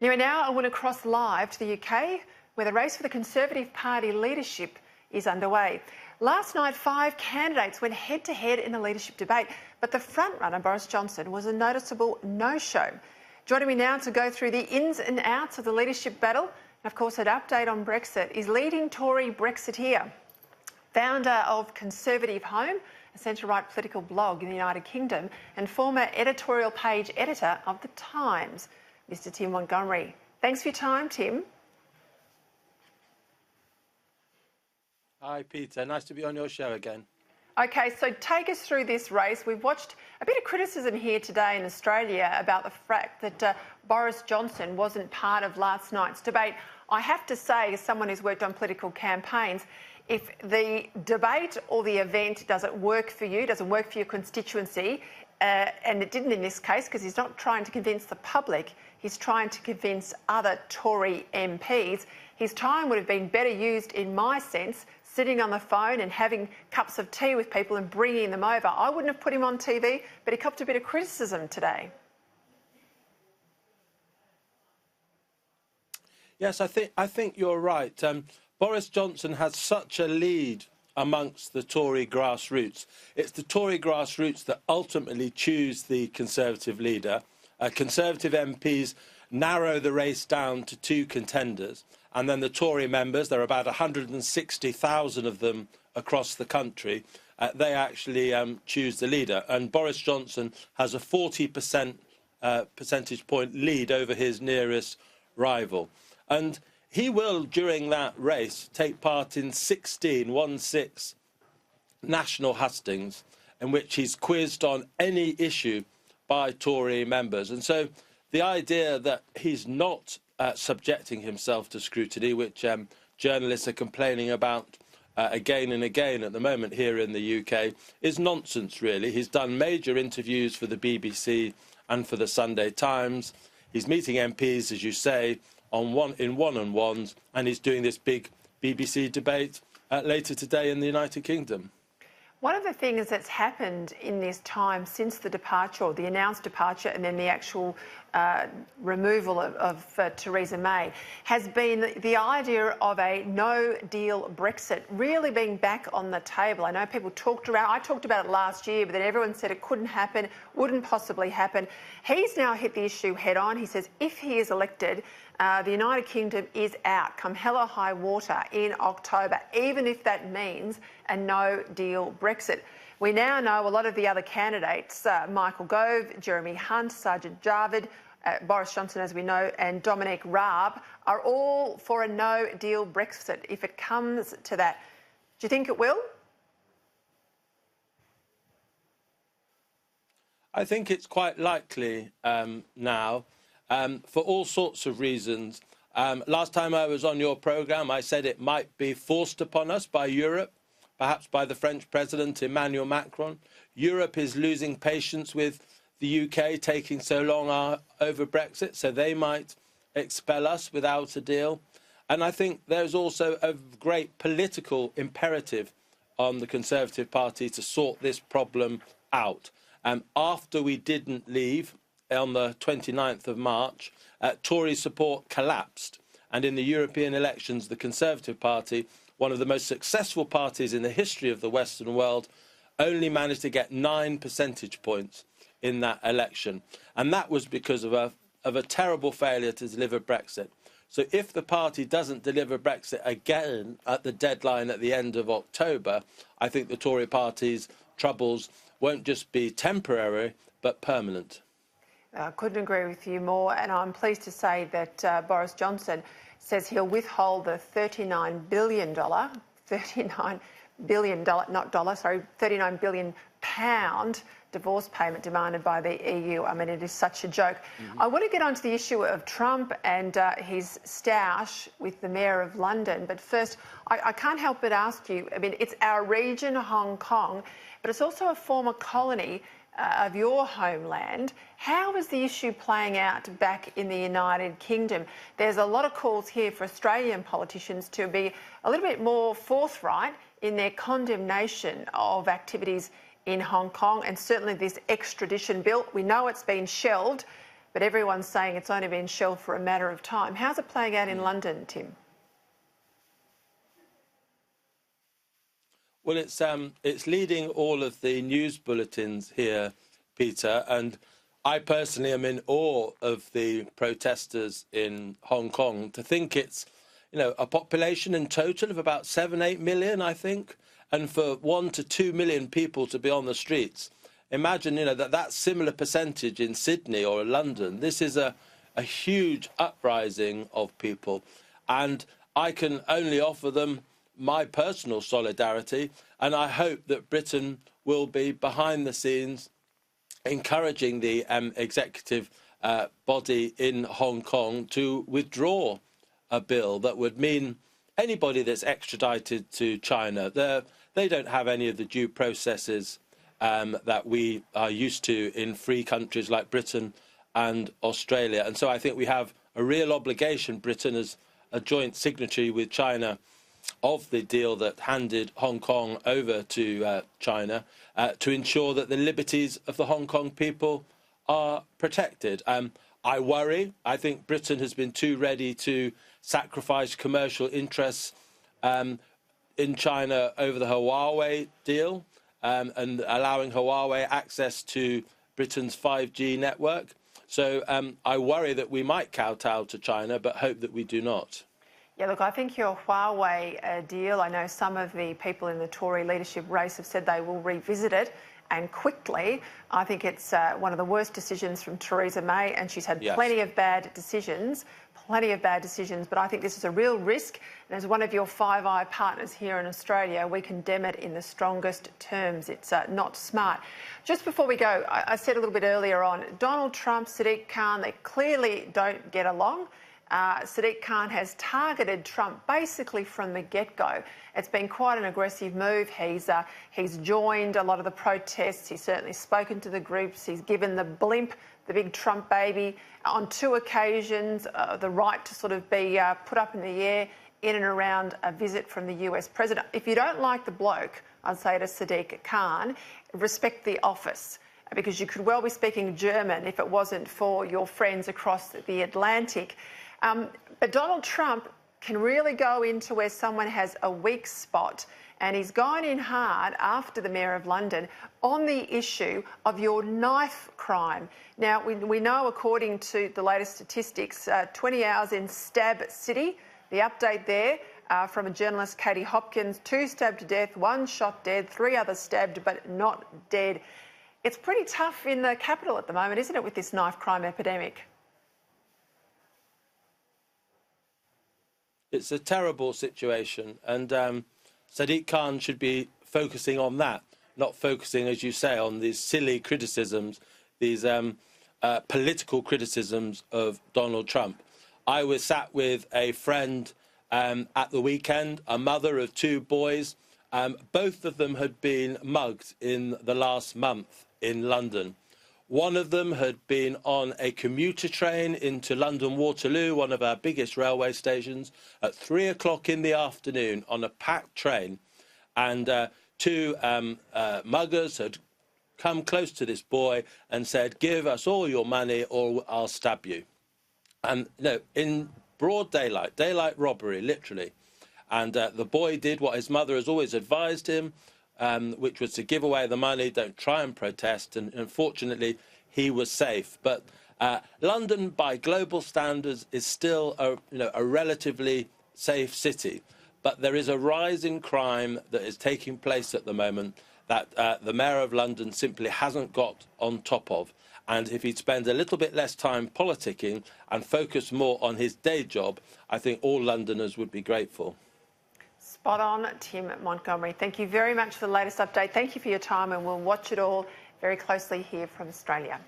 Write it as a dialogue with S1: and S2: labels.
S1: Now I want to cross live to the UK, where the race for the Conservative Party leadership is underway. Last night, 5 candidates went head-to-head in the leadership debate, but the frontrunner, Boris Johnson, was a noticeable no-show. Joining me now to go through the ins and outs of the leadership battle, and of course an update on Brexit, is leading Tory Brexiteer, founder of Conservative Home, a centre-right political blog in the United Kingdom, and former editorial page editor of The Times, Mr. Tim Montgomerie. Thanks for your time, Tim.
S2: Hi, Peter. Nice to be on your show again.
S1: OK, so take us through this race. We've watched a bit of criticism here today in Australia about the fact that Boris Johnson wasn't part of last night's debate. I have to say, as someone who's worked on political campaigns, if the debate or the event doesn't work for you, doesn't work for your constituency, and it didn't in this case because he's not trying to convince the public, he's trying to convince other Tory MPs, his time would have been better used, in my sense, sitting on the phone and having cups of tea with people and bringing them over. I wouldn't have put him on TV, but he copped a bit of criticism today.
S2: Yes, I think you're right. Boris Johnson has such a lead amongst the Tory grassroots. It's the Tory grassroots that ultimately choose the Conservative leader. Conservative MPs narrow the race down to 2 contenders, and then the Tory members, there are about 160,000 of them across the country, they actually choose the leader. And Boris Johnson has a 40% percentage point lead over his nearest rival. And he will, during that race, take part in 16 national hustings in which he's quizzed on any issue by Tory members. And so the idea that he's not subjecting himself to scrutiny, which journalists are complaining about again and again at the moment here in the UK, is nonsense, really. He's done major interviews for the BBC and for the Sunday Times. He's meeting MPs, as you say, in one-on-ones, and he's doing this big BBC debate later today in the United Kingdom.
S1: One of the things that's happened in this time since the departure, or the announced departure, and then the actual removal of Theresa May, has been the idea of a no-deal Brexit really being back on the table. I know people I talked about it last year, but then everyone said it couldn't happen, wouldn't possibly happen. He's now hit the issue head-on. He says if he is elected, the United Kingdom is out, come hell or high water, in October, even if that means a no-deal Brexit. We now know a lot of the other candidates, Michael Gove, Jeremy Hunt, Sajid Javid, Boris Johnson, as we know, and Dominic Raab, are all for a no-deal Brexit if it comes to that. Do you think it will?
S2: I think it's quite likely now. For all sorts of reasons. Last time I was on your programme, I said it might be forced upon us by Europe, perhaps by the French President Emmanuel Macron. Europe is losing patience with the UK taking so long over Brexit, so they might expel us without a deal. And I think there's also a great political imperative on the Conservative Party to sort this problem out. After we didn't leave, on the 29th of March, Tory support collapsed. And in the European elections, the Conservative Party, one of the most successful parties in the history of the Western world, only managed to get 9 percentage points in that election. And that was because of a terrible failure to deliver Brexit. So if the party doesn't deliver Brexit again at the deadline at the end of October, I think the Tory party's troubles won't just be temporary, but permanent.
S1: I couldn't agree with you more, and I'm pleased to say that Boris Johnson says he'll withhold the £39 billion divorce payment demanded by the EU. I mean, it is such a joke. I want to get onto the issue of Trump and his stoush with the Mayor of London, but first, I can't help but ask you, I mean, it's our region, Hong Kong, but it's also a former colony of your homeland. How is the issue playing out back in the United Kingdom? There's a lot of calls here for Australian politicians to be a little bit more forthright in their condemnation of activities in Hong Kong, and certainly this extradition bill. We know it's been shelved, but everyone's saying it's only been shelved for a matter of time. How's it playing out in London, Tim?
S2: Well, it's leading all of the news bulletins here, Peter, and I personally am in awe of the protesters in Hong Kong. To think it's, a population in total of about 7-8 million, I think, and for 1 to 2 million people to be on the streets. Imagine, that similar percentage in Sydney or London. This is a huge uprising of people, and I can only offer them my personal solidarity, and I hope that Britain will be behind the scenes encouraging the executive body in Hong Kong to withdraw a bill that would mean anybody that's extradited to China, they don't have any of the due processes that we are used to in free countries like Britain and Australia. And so I think we have a real obligation, Britain as a joint signatory with China, of the deal that handed Hong Kong over to China, to ensure that the liberties of the Hong Kong people are protected. I worry. I think Britain has been too ready to sacrifice commercial interests in China over the Huawei deal and allowing Huawei access to Britain's 5G network. So I worry that we might kowtow to China, but hope that we do not.
S1: Yeah, look, I think your Huawei deal, I know some of the people in the Tory leadership race have said they will revisit it, and quickly. I think it's one of the worst decisions from Theresa May, and she's had plenty of bad decisions, but I think this is a real risk. And as one of your Five Eye partners here in Australia, we condemn it in the strongest terms. It's not smart. Just before we go, I said a little bit earlier on, Donald Trump, Sadiq Khan, they clearly don't get along. Sadiq Khan has targeted Trump basically from the get-go. It's been quite an aggressive move. He's joined a lot of the protests. He's certainly spoken to the groups. He's given the blimp, the big Trump baby, on 2 occasions, the right to sort of be put up in the air in and around a visit from the US president. If you don't like the bloke, I'd say to Sadiq Khan, respect the office, because you could well be speaking German if it wasn't for your friends across the Atlantic. But Donald Trump can really go into where someone has a weak spot, and he's gone in hard after the Mayor of London on the issue of your knife crime. Now, we know, according to the latest statistics, 20 hours in Stab City, the update there from a journalist, Katie Hopkins, 2 stabbed to death, 1 shot dead, 3 others stabbed but not dead. It's pretty tough in the capital at the moment, isn't it, with this knife crime epidemic?
S2: It's a terrible situation, and Sadiq Khan should be focusing on that, not focusing, as you say, on these silly criticisms, these political criticisms of Donald Trump. I was sat with a friend at the weekend, a mother of 2 boys. Both of them had been mugged in the last month in London. One of them had been on a commuter train into London Waterloo, one of our biggest railway stations, at 3 o'clock in the afternoon on a packed train. And 2 muggers had come close to this boy and said, "Give us all your money or I'll stab you." And in broad daylight, daylight robbery, literally. And the boy did what his mother has always advised him, which was to give away the money, don't try and protest, and unfortunately he was safe. But London, by global standards, is still a relatively safe city. But there is a rise in crime that is taking place at the moment that the Mayor of London simply hasn't got on top of. And if he'd spend a little bit less time politicking and focus more on his day job, I think all Londoners would be grateful.
S1: Spot on, Tim Montgomerie. Thank you very much for the latest update. Thank you for your time, and we'll watch it all very closely here from Australia.